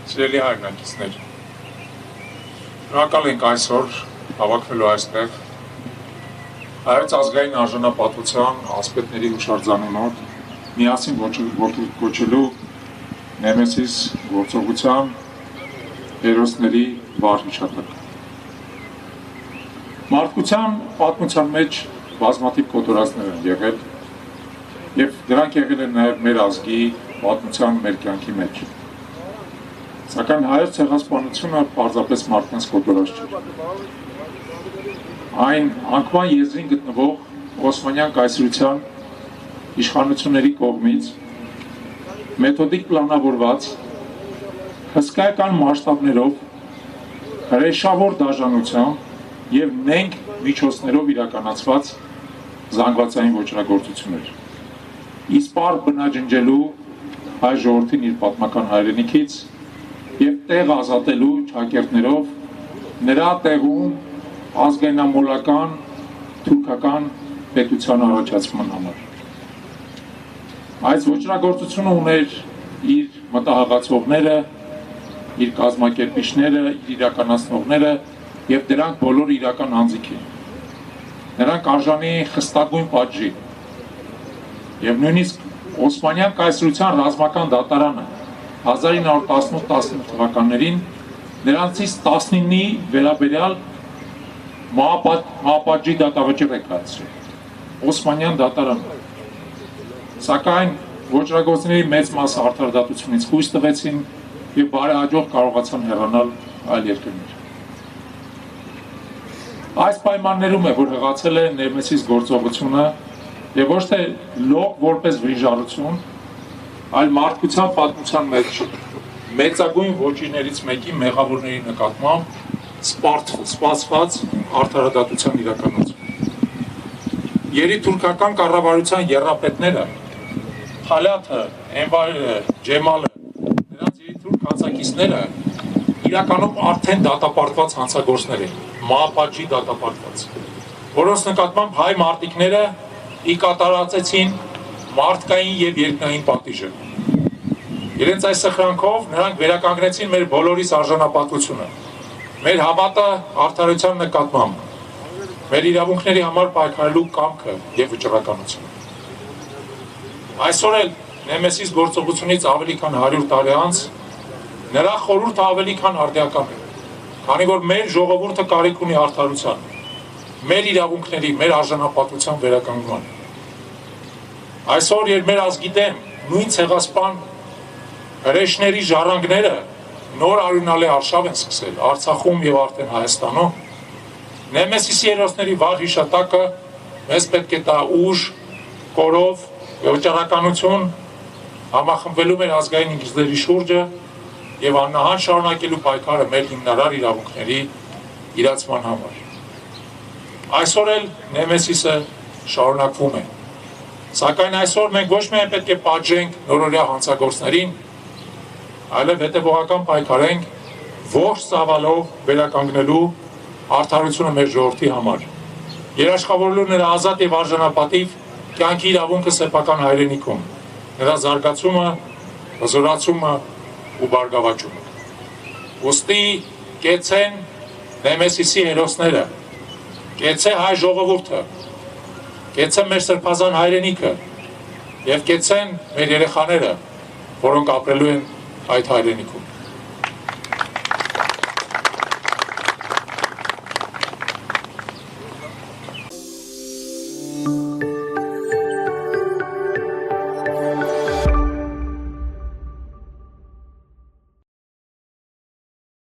Սիրելի հայրենակիցներ, շնորհակալ ենք այսօր հավաքվելու այստեղ Հայոց ազգային արժանապատվության ասպետների հուշարձանումով միասին կոչելու Նեմեսիս գործողության հերոսների վառ հիշատակը։ Մարդկության պատմության մեջ բազմաթիվ կոտորածներ են եղել և դրանք եղել են նաև մեր ազգի պատմության մեր կյանքի մեջ։ Սակայն հայոց ցեղասպանությունը պարզապես մարդկանց կոտորած չէր։ Այն անկման եզրին գտնվող Օսմանյան կայսրության իշխանությունների կողմից մեթոդիկ պլանավորված հսկայական մասշտաբներով հրեշավոր դաժանությամբ և նենգ միջոցներով իրականացված զանգվածային ոճրագործություն էր։ Իսպառ բնաջնջելու հայ ժողովրդին իր պատմական հայրենիքից և տեղ ազատելու ճակերտներով նրա տեղում ազգայնամոլական թուրքական պետության առաջացման համար։ Այս ոճրագործությունը ուներ իր մտահղացողները, իր կազմակերպիչները, իր իրականացնողները և դրանք բոլոր իրական անձինք են։ Նրանք արժանի խստագույն պատժի և նույնիսկ Օսմանյան կայսրության ռազմական դատարանը 1918-19 թվականներին նրանցից 19-ի վերաբերյալ մահապատժի դատավճիռ է կայացրել Օսմանյան դատարանը, սակայն ոճրագործների մեծ մասը արդարադատությունից խույս տվեցին և բարեհաջող կարողացան հեռանալ այլ երկրներ։ Այս պայմաններում է, որ հղացել է Նեմեսիս գործողությունը և ոչ թե լոկ որպես վրիժառություն, այլ մարդկության պատմության մեջ մեծագույն ոճիրներից մեկի մեղավորների նկատմամբ սպասված արդարադատության իրականացում։ Երիտուրքական կառավարության եռապետները, Խալաթը, Էնվարը, Ջեմալը, նրանց երիտուրք հանցակիցները իրականում արդեն դատապարտված հանցագործներ են, մահապատժի դատապարտված, որոնց նկատմամբ հայ մարտիկները ի կատարածեցին մարդկային և երկնային պատիժը։ Իրենց այս սխրանքով նրանք վերականգնեցին մեր բոլորիս արժանապատվությունը, մեր հավատը արդարության նկատմամբ, մեր իրավունքների համար պայքարելու կամքը և վճռականությունը։ Այսօր էլ Նեմեսիս գործողությունից ավելի քան 100 տարի անց նրա խորհուրդը ավելի քան արդիական է, քանի որ մեր ժողովուրդը կարիք ունի արդարության, մեր իրավունքների, մեր արժանապատվության վերականգնման։ Այսօր, երբ մեր ազգի դեմ նույն ցեղասպան հրեշների ժառանգները նոր արյունալի արշավ են սկսել Արցախում և արդեն Հայաստանում, Նեմեսիսի հերոսների վառ հիշատակը մեզ պետք է տա ուժ, կորով, վճռականություն, համախմբվելու մեր ազգային ինքնիշխանության շուրջը և աննահան շարունակելու պայքարը մեր հիմնարար իրավունքների իրացման համար։ Այսօր էլ Նեմեսիսը շարունակվում է, սակայն այսօր մենք ոչ միայն պետք է պատժենք նորօրյա հանցագործներին, այլև հետևողական պայքարենք ողջ ծավալով վերականգնելու արդարությունը մեր ժողովրդի համար, երաշխավորելու նրա ազատ և արժանապատիվ կյանքի իրավունքը սեփական հայրենիքում, նրա զարգացումը, հզորացումը ու բարգավաճումը։ Ուստի կեցեն Նեմեսիսի հերոսները, կեցե հայ ժողովուրդը, կեցե մեր սրբազան հայրենիքը և կեցեն մեր երեխաները, որոնք ապրելու են այդ հայրենիքում։